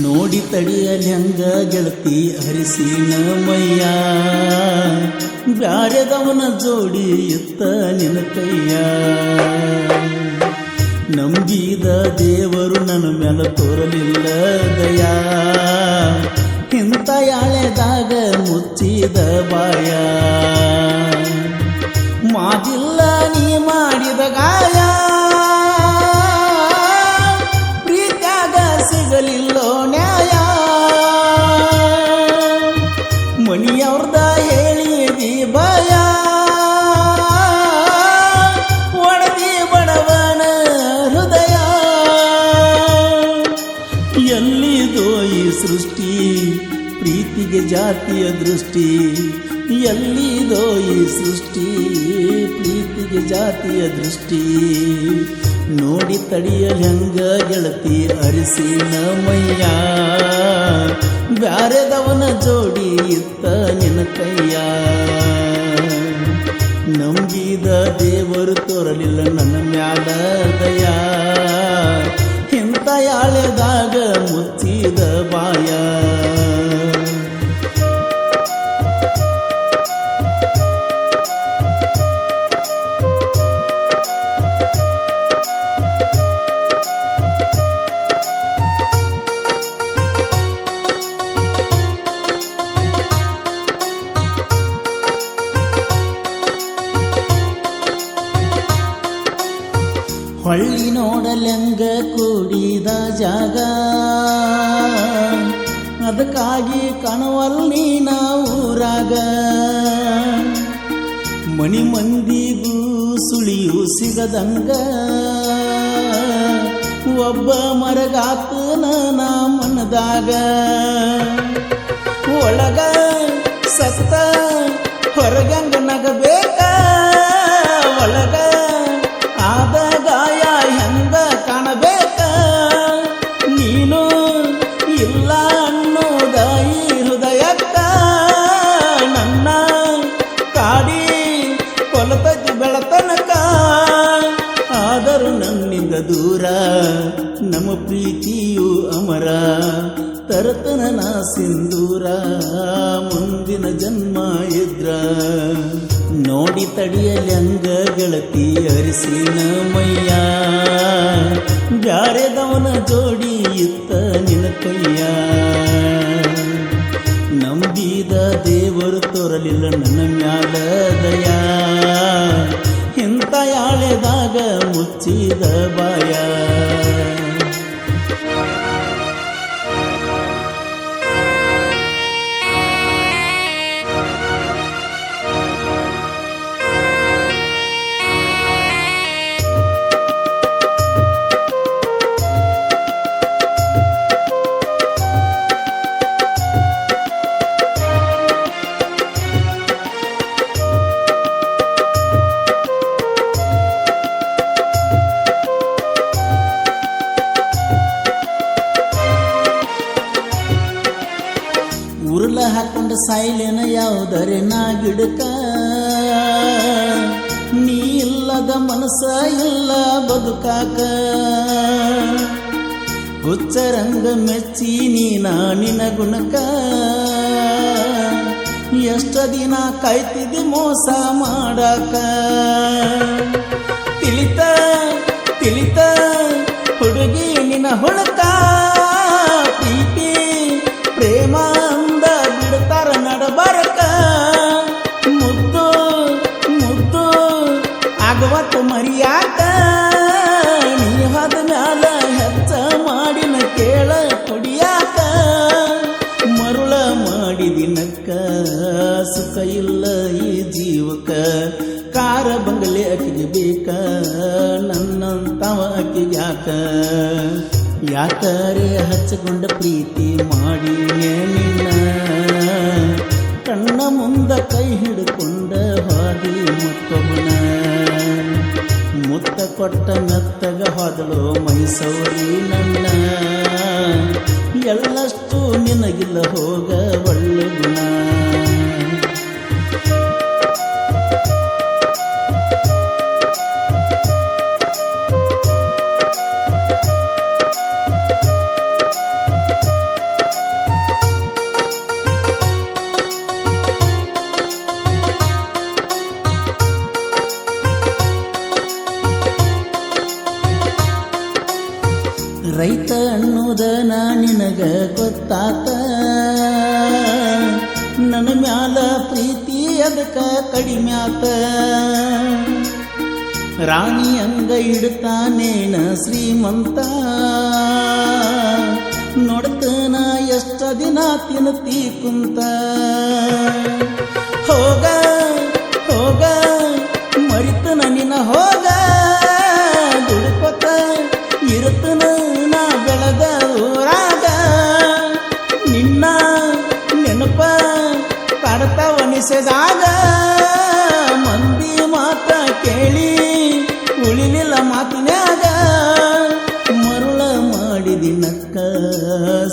ನೋಡಿ ತಡಿಯಲಿ ಹಂಗ ಗೆಳತಿ ಹರಿಸಿನ ಮಯ್ಯ, ಬ್ಯಾರೆದವನ ಜೋಡಿ ಇತ್ತ ನಿನ್ನ ಕೈಯ. ನಂಬಿದ ದೇವರು ನನ್ನ ಮೇಲೆ ತೋರಲಿಲ್ಲ ದಯಾ, ಇಂಥ ಯಾಳೆದಾಗ ಮುಚ್ಚಿದ ಬಾಯ. ಮಾದಿಲ್ಲ ನೀ ಮಾಡಿದ ಗಾಯ, ಪ್ರೀತ್ಯಾಗ ಸಿಗಲಿಲ್ಲೋ ನ್ಯಾಯ. ಮಣಿಯವ್ರದ ಹೇಳಿದಿ ಭಯ, ಒಡದಿ ಬಡವನ ಹೃದಯ. ಎಲ್ಲಿದೋ ಈ ಸೃಷ್ಟಿ ಪ್ರೀತಿಗೆ ಜಾತಿಯ ದೃಷ್ಟಿ, ಎಲ್ಲಿದೋ ಈ ಸೃಷ್ಟಿ ಪ್ರೀತಿಗೆ ಜಾತಿಯ ದೃಷ್ಟಿ. ನೋಡಿ ತಡಿಯಲಿ ಹಂಗ ಗೆಳತಿ ಅರಿಸಿನ ಮಯ್ಯ, ಬ್ಯಾರೆದವನ ಜೋಡಿ ಇತ್ತ ನಿನ್ನ ಕೈಯ. ನಂಬಿದ ದೇವರು ತೋರಲಿಲ್ಲ ನನ್ನ ಮ್ಯಾಲ ದಯಾ, ಇಂಥ ಯಾಳೆದಾಗ ಮುಚ್ಚಿದ ಬಾಯ. ಹೊಳ್ಳಿ ನೋಡಲೆಂಗ ಕೂಡಿದ ಜಾಗ, ಅದಕ್ಕಾಗಿ ಕಾಣವಲ್ಲಿ ಊರಾಗ. ಮಣಿ ಮಂದಿಗೂ ಸುಳಿಯು ಸಿಗದಂಗ, ಒಬ್ಬ ಮರಗಾತನ ನಾ ಮನದಾಗ. ಒಳಗ ಸತ್ತ ಹೊರಗಂಗ ನಗಬೇಕ, ಒಳಗ ಆದ ಗಾಯ ಹೆಂಗ ಕಾಣಬೇಕ. ನೀನು ಇಲ್ಲ ಅನ್ನೋದ ಈ ಹೃದಯಕ್ಕ, ನನ್ನ ಕಾಡಿ ಕೊಲತತಿ ಬೆಳತನಕ. ಆದರೂ ನನ್ನಿಂದ ದೂರ ನಮ್ಮ ಪ್ರೀತಿಯು ಅಮರ, ತರತನ ನಾ ಸಿಂಧೂರ ಮುಂದಿನ ಜನ್ಮ ಇದ್ರ. ನೋಡಿ ತಡಿಯಲಿ ಹಂಗ ಗೆಳತಿ ಅರಿಸಿನ ಮಯ್ಯ, ಬ್ಯಾರೆದವನ ಜೋಡಿ ಇತ್ತ ನಿನ್ನ ಕೈಯ. ನಂಬಿದ ದೇವರು ತೋರಲಿಲ್ಲ ನನ್ನ ಮ್ಯಾಲ ದಯಾ, ಇಂಥ ಯಾಳೆದಾಗ ಮುಚ್ಚಿದ ಬಾಯ. ಉರುಳ ಹಾಕೊಂಡು ಸಾಯ್ಲೇನ ಯಾವುದರೆ ನಾ ಗಿಡಕ, ನೀ ಇಲ್ಲದ ಮನಸ್ಸ ಇಲ್ಲ ಬದುಕಾಕ. ಹುಚ್ಚರಂಗ ಮೆಚ್ಚಿ ನೀನ ನಿನ ಗುಣಕ, ಎಷ್ಟ ದಿನ ಕಾಯ್ತಿದ್ದಿ ಮೋಸ ಮಾಡಾಕ. ತಿಳಿತ ತಿಳಿತ ಹುಡುಗಿ ನಿನ ಹುಡುಕ, ಪ್ರೀತಿ ಪ್ರೇಮ ಅಂದ ಬಿಡ್ತಾರ ನಡಬರಕ. ಮುದ್ದು ಮುದ್ದು ಆಗವತ್ತು ಮರಿಯಾಕ, ನೀ ಹೋದ ಮ್ಯಾಲ ಹೆಚ್ಚ ಮಾಡಿನ ಕೇಳ ಕುಡಿಯಾಕ. ಮರುಳ ಮಾಡಿದಿನಕ್ಕ ಸುಖ ಇಲ್ಲ ಈ ಜೀವಕ, ಕಾರ ಬಂಗಲೆ ಅಕ್ಕಿಗೆ ಬೇಕ ನನ್ನಂತವ ಅಕ್ಕಿಗೆ ಯಾಕ. ಯಾಕರೆ ಹಚ್ಚಕೊಂಡ ಪ್ರೀತಿ ಮಾಡಿ ನಿನ್ನ, ಕಣ್ಣ ಮುಂದ ಕೈ ಹಿಡ್ಕೊಂಡ ಹಾದಿ ಮತ್ತೊಬ್ಬನ. ಮುತ್ತ ಕೊಟ್ಟ ಮೆತ್ತಗ ಹೋದಳು ಮೈಸೌರಿ ನನ್ನ, ಎಳ್ಳಷ್ಟು ನಿನಗಿಲ್ಲ ಹೋಗ ಒಳ್ಳೆ ಗುಣ. ರೈತ ಅನ್ನೋದ ನಾ ನಿನಗ ಗೊತ್ತಾತ, ನನ್ನ ಮ್ಯಾಲ ಪ್ರೀತಿ ಅದಕ್ಕ ಕಡಿಮ್ಯಾತ. ರಾಣಿ ಹಂಗ ಇಡ್ತಾನೇನ ಶ್ರೀಮಂತ, ನೋಡ್ತನ ಎಷ್ಟ ದಿನ ತಿನ್ನುತ್ತಿ ಕುಂತ. ಹೋಗ ಹೋಗ ಮರಿತನ ನಿನ್ನ ಹೋಗ, ದುಡ್ಕೊತ ಇರುತ್ತನ ನಾ ಬೆಳೆದ ಊರಾಗ. ನಿನ್ನ ನೆನಪ ಕಾಡ್ತಾವನಿಸಿದಾಗ, ಮಂದಿ ಮಾತ ಕೇಳಿ ಉಳಿಲಿಲ್ಲ ಮಾತಿನ್ಯಾಗ. ಮರುಳ ಮಾಡಿದಿನಕ್ಕ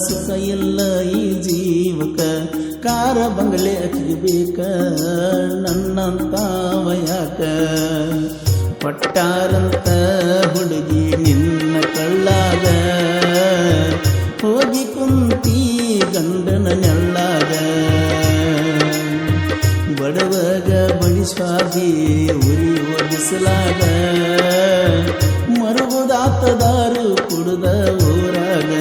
ಸುಖ ಇಲ್ಲ ಈ ಜೀವಕ, ಕಾರ ಬಂಗಲೆ ಹಚ್ಚಬೇಕ ನನ್ನಂತಾವ ಯಾಕ. ಪಟ್ಟಾರಂತ ಹುಡುಗಿ ನಿನ್ನ ಕಳ್ಳಾಗ, ಹೋಗಿ ಕುಂತಿ ಗಂಡನ ನೆಳ್ಳಾಗ. ಬಡವಗ ಬಡಿಸ್ವಾದಿ ಉರಿಯುವ ಬಿಸಲಾಗ, ಮರುಗುದಾತದಾರು ಕುಡುದ ಊರಾಗ.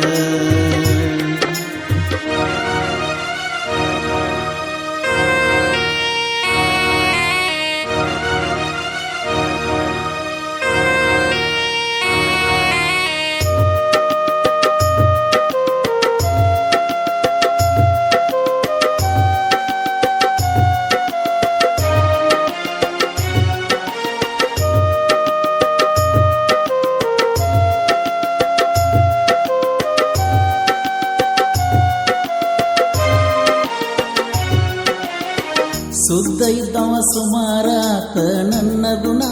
ಸುದ್ದ ಇದ್ದವ ಸುಮಾರಾತ ನನ್ನ ಗುಣ,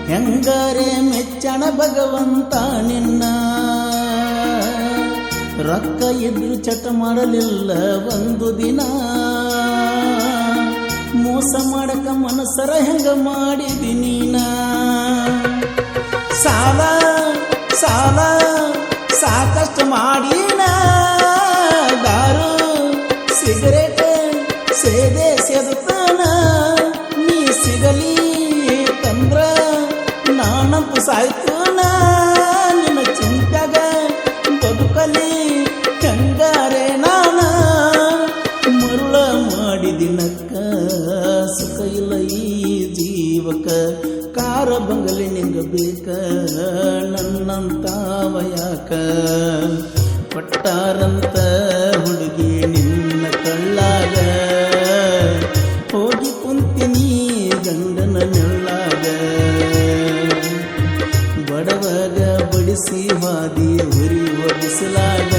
ಹೆಂಗಾರೆ ಮೆಚ್ಚಣ ಭಗವಂತ ನಿನ್ನ. ರೊಕ್ಕ ಇದ್ರು ಚಟ ಮಾಡಲಿಲ್ಲ ಒಂದು ದಿನ, ಮೋಸ ಮಾಡಕ ಮನಸರ ಹೆಂಗ ಮಾಡಿದಿ ನೀನ. ಸಾಲ ಸಾಲ ಸಾಕಷ್ಟು ಮಾಡಿನ, ದಾರು ಸಿಗರೇಟ್ ಸೇದೆ ಸೇದುತ್ತಾನ. ನೀ ಸಿಗಲಿ ತಂದ್ರ ನಾನಂತೂ ಸಾಯ್ತೂನ, ನಿನ್ನ ಚಿಂತ್ಯಾಗ ಬದುಕಲಿ ಹೆಂಗಾರೆ ನಾನ. ಮರುಳ ಮಾಡಿದಿನಕ್ಕ ಸುಖ ಇಲ್ಲ ಈ ಜೀವಕ, ಕಾರ ಬಂಗಲೆ ನಿಂಗ ಬೇಕ ನನ್ನಂತಾವ ಯಾಕ. ಪಟ್ಟಾರಂತ ಹುಡುಗಿ ನಿನ್ನ ಕಳ್ಳಾಗ, ಹೋಗಿ ಕುಂತಿನಿ ಗಂಡನ ನೆಳ್ಳಾಗ. ಬಡವಗ ಬಡಿಸಿ ಹಾದಿ ಉರಿಯುವ ಬಿಸಲಾಗ,